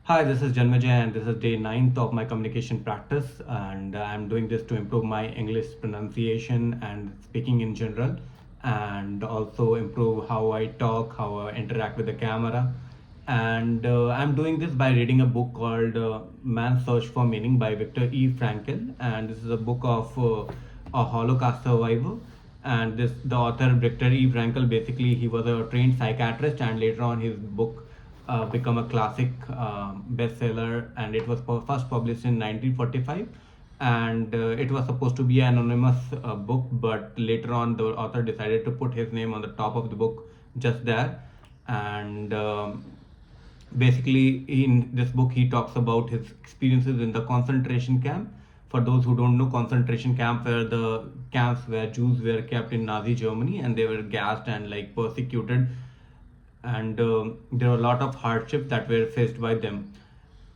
Hi, this is Janmajay, and this is day ninth of my communication practice. And I'm doing this to improve my English pronunciation and speaking in general, and also improve how I talk, how I interact with the camera. And I'm doing this by reading a book called Man's Search for Meaning by Viktor E. Frankl. And this is a book of a Holocaust survivor. And the author Viktor E. Frankl, basically he was a trained psychiatrist, and later on his book become a classic bestseller, and it was first published in 1945, and it was supposed to be an anonymous book, but later on the author decided to put his name on the top of the book just there. And basically in this book he talks about his experiences in the concentration camp. For those who don't know, concentration camp were the camps where Jews were kept in Nazi Germany, and they were gassed and like persecuted, and there were a lot of hardships that were faced by them.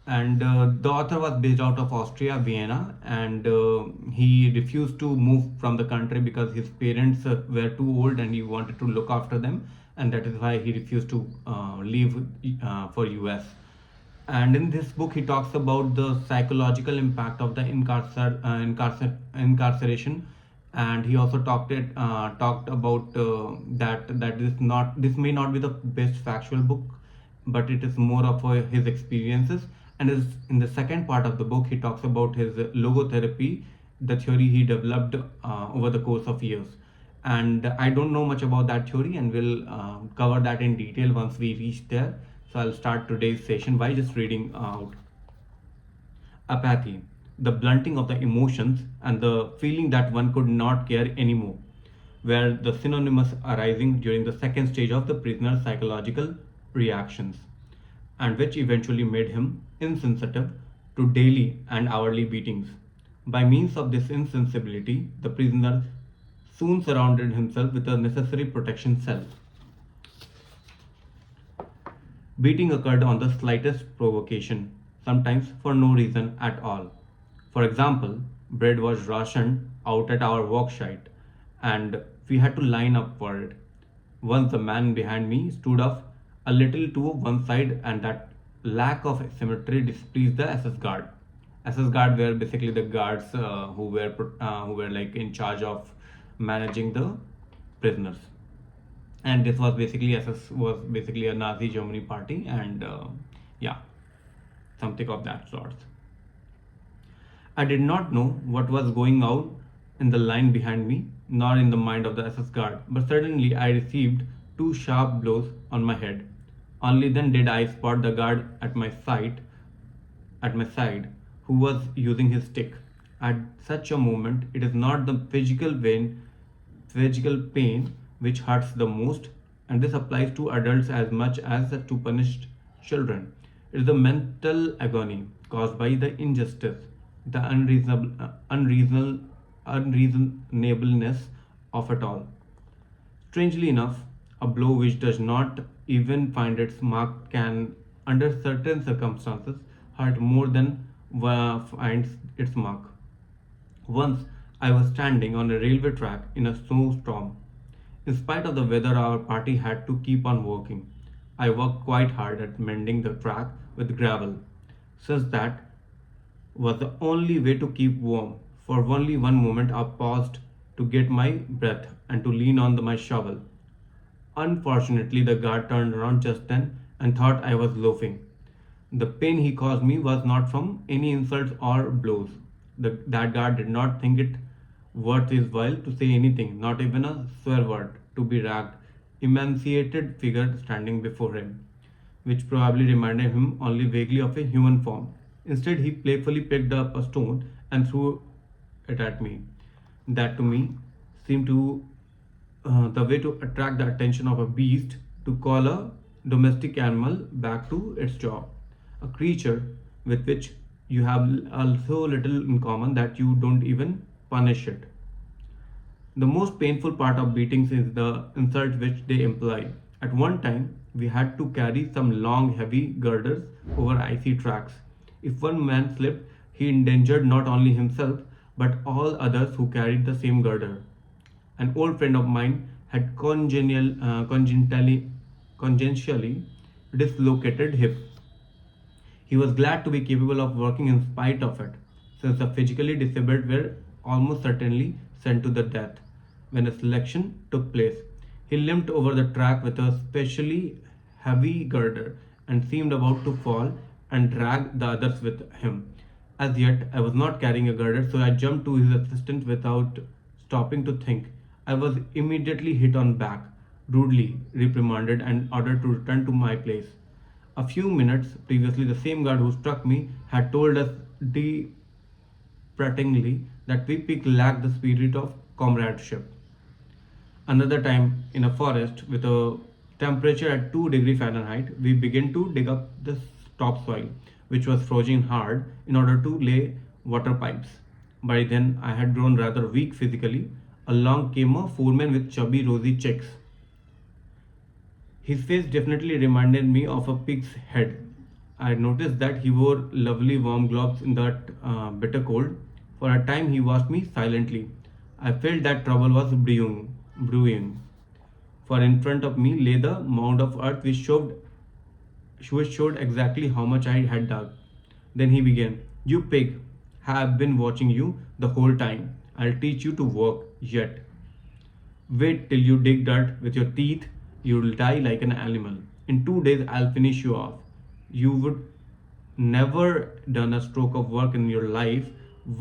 And the author was based out of Austria, Vienna, and he refused to move from the country because his parents were too old and he wanted to look after them, and that is why he refused to leave for US. And in this book he talks about the psychological impact of the incarceration, and he also talked about that this may not be the best factual book, but it is more of his experiences. And in the second part of the book he talks about his logotherapy, the theory he developed over the course of years. And I don't know much about that theory, and we'll cover that in detail once we reach there. So I'll start today's session by just reading out apathy, the blunting of the emotions and the feeling that one could not care anymore, were the synonymous arising during the second stage of the prisoner's psychological reactions, and which eventually made him insensitive to daily and hourly beatings. By means of this insensibility, the prisoner soon surrounded himself with a necessary protection cell. Beating occurred on the slightest provocation, sometimes for no reason at all. For example, bread was rationed out at our worksite, and we had to line up for it. Once the man behind me stood up a little to one side, and that lack of symmetry displeased the SS guard. SS guard were basically the guards who were like in charge of managing the prisoners. And this was basically SS was basically a Nazi Germany party, and yeah, something of that sort. I did not know what was going on in the line behind me, nor in the mind of the SS guard, but suddenly I received two sharp blows on my head. Only then did I spot the guard at my side, who was using his stick. At such a moment, it is not the physical pain which hurts the most, and this applies to adults as much as to punished children. It is the mental agony caused by the injustice, the unreasonableness of it all. Strangely enough, a blow which does not even find its mark can, under certain circumstances, hurt more than finds its mark. Once I was standing on a railway track in a snowstorm. In spite of the weather, our party had to keep on working. I worked quite hard at mending the track with gravel, since that was the only way to keep warm. For only one moment, I paused to get my breath and to lean on my shovel. Unfortunately, the guard turned around just then and thought I was loafing. The pain he caused me was not from any insults or blows. That guard did not think it worth his while to say anything, not even a swear word, to be ragged, emaciated figure standing before him, which probably reminded him only vaguely of a human form. Instead, he playfully picked up a stone and threw it at me. That to me seemed to the way to attract the attention of a beast, to call a domestic animal back to its job, a creature with which you have so little in common that you don't even punish it. The most painful part of beatings is the insult which they imply. At one time, we had to carry some long, heavy girders over icy tracks. If one man slipped, he endangered not only himself but all others who carried the same girder. An old friend of mine had congenially dislocated hip. He was glad to be capable of working in spite of it, since the physically disabled were almost certainly sent to the death when a selection took place. He limped over the track with a specially heavy girder and seemed about to fall and drag the others with him. As yet, I was not carrying a girder, so I jumped to his assistance without stopping to think. I was immediately hit on back, rudely reprimanded, and ordered to return to my place. A few minutes previously, the same guard who struck me had told us deprecatingly that we pig lacked the spirit of comradeship. Another time, in a forest with a temperature at 2 degrees Fahrenheit, we began to dig up the topsoil, which was frozen hard, in order to lay water pipes. By then, I had grown rather weak physically. Along came a foreman with chubby, rosy cheeks. His face definitely reminded me of a pig's head. I noticed that he wore lovely warm gloves in that bitter cold. For a time, he watched me silently. I felt that trouble was brewing. For in front of me lay the mound of earth which showed exactly how much I had dug. Then he began, "You pig, have been watching you the whole time. I'll teach you to work yet. Wait till you dig dirt with your teeth. You'll die like an animal. In 2 days, I'll finish you off. You would never done a stroke of work in your life.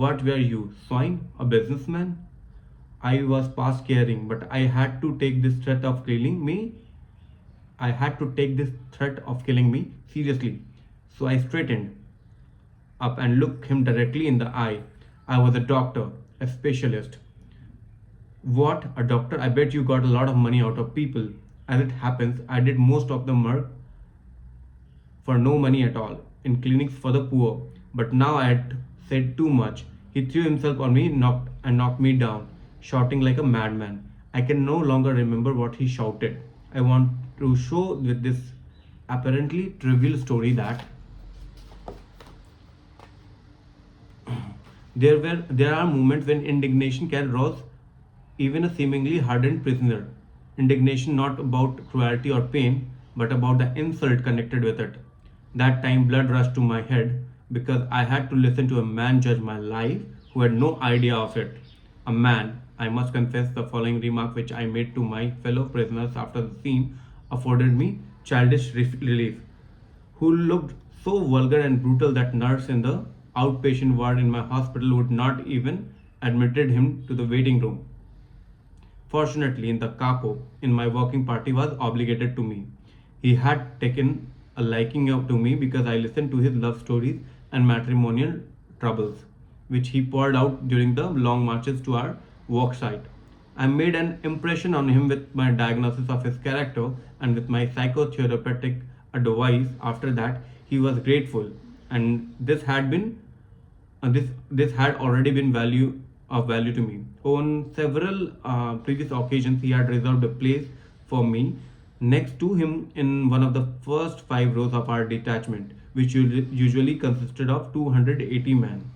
What were you, swine? A businessman?" I was past caring, but I had to take this threat of killing me seriously. So I straightened up and looked him directly in the eye. I was a doctor, a specialist. What? A doctor? I bet you got a lot of money out of people. As it happens, I did most of the work for no money at all in clinics for the poor. But now I had said too much. He threw himself on me knocked me down, shouting like a madman. I can no longer remember what he shouted. I want to show with this apparently trivial story that there are moments when indignation can rouse even a seemingly hardened prisoner. Indignation not about cruelty or pain, but about the insult connected with it. That time blood rushed to my head because I had to listen to a man judge my life who had no idea of it. A man, I must confess the following remark which I made to my fellow prisoners after the scene afforded me childish relief, who looked so vulgar and brutal that nurse in the outpatient ward in my hospital would not even admitted him to the waiting room. Fortunately, in the capo, in my working party was obligated to me. He had taken a liking up to me because I listened to his love stories and matrimonial troubles, which he poured out during the long marches to our work site. I made an impression on him with my diagnosis of his character and with my psychotherapeutic advice. After that, he was grateful, and this had already been value to me. On several previous occasions, he had reserved a place for me next to him in one of the first 5 rows of our detachment, which usually consisted of 280 men.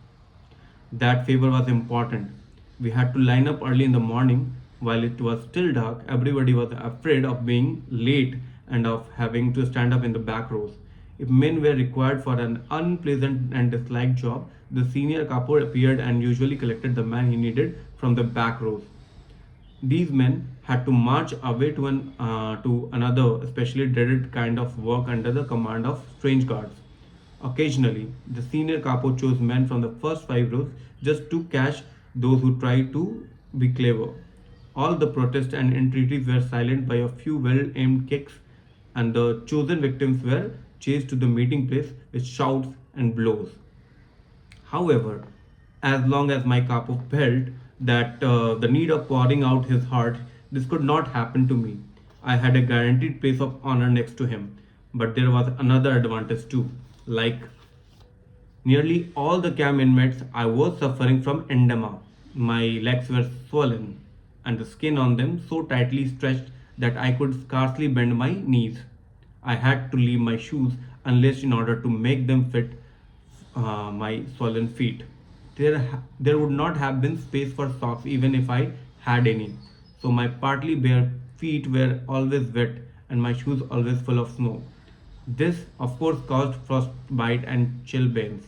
That favor was important. We had to line up early in the morning while it was still dark. Everybody was afraid of being late and of having to stand up in the back rows. If men were required for an unpleasant and disliked job, the senior capo appeared and usually collected the man he needed from the back rows. These men had to march away to another, especially dreaded kind of work under the command of strange guards. Occasionally, the senior capo chose men from the first 5 rows just to catch those who tried to be clever. All the protests and entreaties were silenced by a few well aimed kicks, and the chosen victims were chased to the meeting place with shouts and blows. However, as long as my capo felt that the need of pouring out his heart, this could not happen to me. I had a guaranteed place of honor next to him. But there was another advantage too. Like nearly all the camp inmates, I was suffering from edema. My legs were swollen, and the skin on them so tightly stretched that I could scarcely bend my knees. I had to leave my shoes unlaced in order to make them fit my swollen feet. There would not have been space for socks even if I had any. So my partly bare feet were always wet and my shoes always full of snow. This, of course, caused frostbite and chilblains.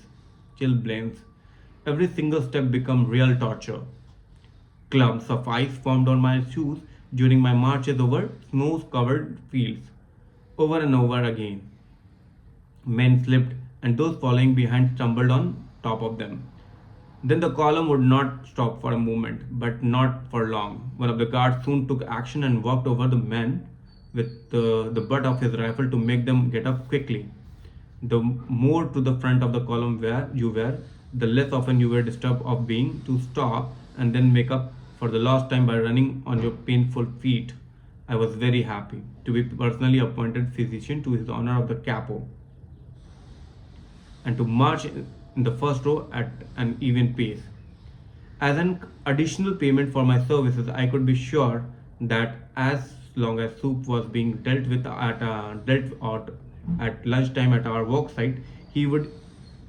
Every single step became real torture. Clumps of ice formed on my shoes during my marches over snow-covered fields. Over and over again, men slipped, and those following behind stumbled on top of them. Then the column would not stop for a moment, but not for long. One of the guards soon took action and walked over the men with the butt of his rifle to make them get up quickly. The more to the front of the column where you were, the less often you were disturbed of being to stop and then make up for the lost time by running on your painful feet. I was very happy to be personally appointed physician to his honor of the capo and to march in the first row at an even pace. As an additional payment for my services, I could be sure that as long as soup was being dealt out at lunchtime at our work site, he would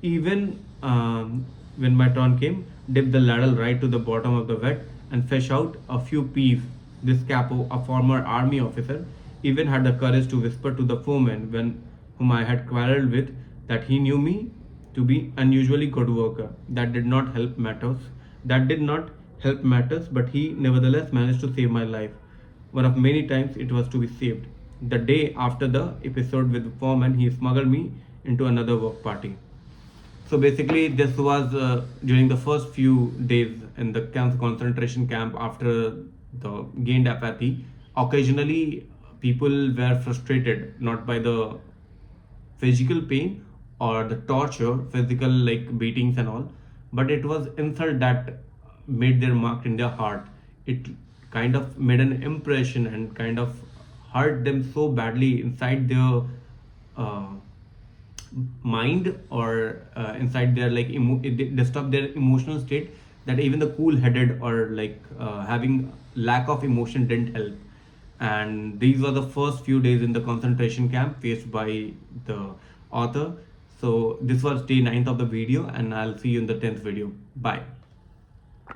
even when my turn came, dip the ladle right to the bottom of the vat and fish out a few peas. This capo, a former army officer, even had the courage to whisper to the foreman when whom I had quarreled with that he knew me to be unusually good worker. That did not help matters, but he nevertheless managed to save my life. One of many times it was to be saved. The day after the episode with the foreman, he smuggled me into another work party. So basically, this was during the first few days in the concentration camp after the gained apathy. Occasionally, people were frustrated not by the physical pain or the torture, physical like beatings and all, but it was insult that made their mark in their heart. It kind of made an impression and kind of hurt them so badly inside their uh, mind or inside their like it disturb their emotional state that even the cool headed or like having lack of emotion didn't help. And these were the first few days in the concentration camp faced by the author. So this was day 9th of the video, and I'll see you in the 10th video. Bye.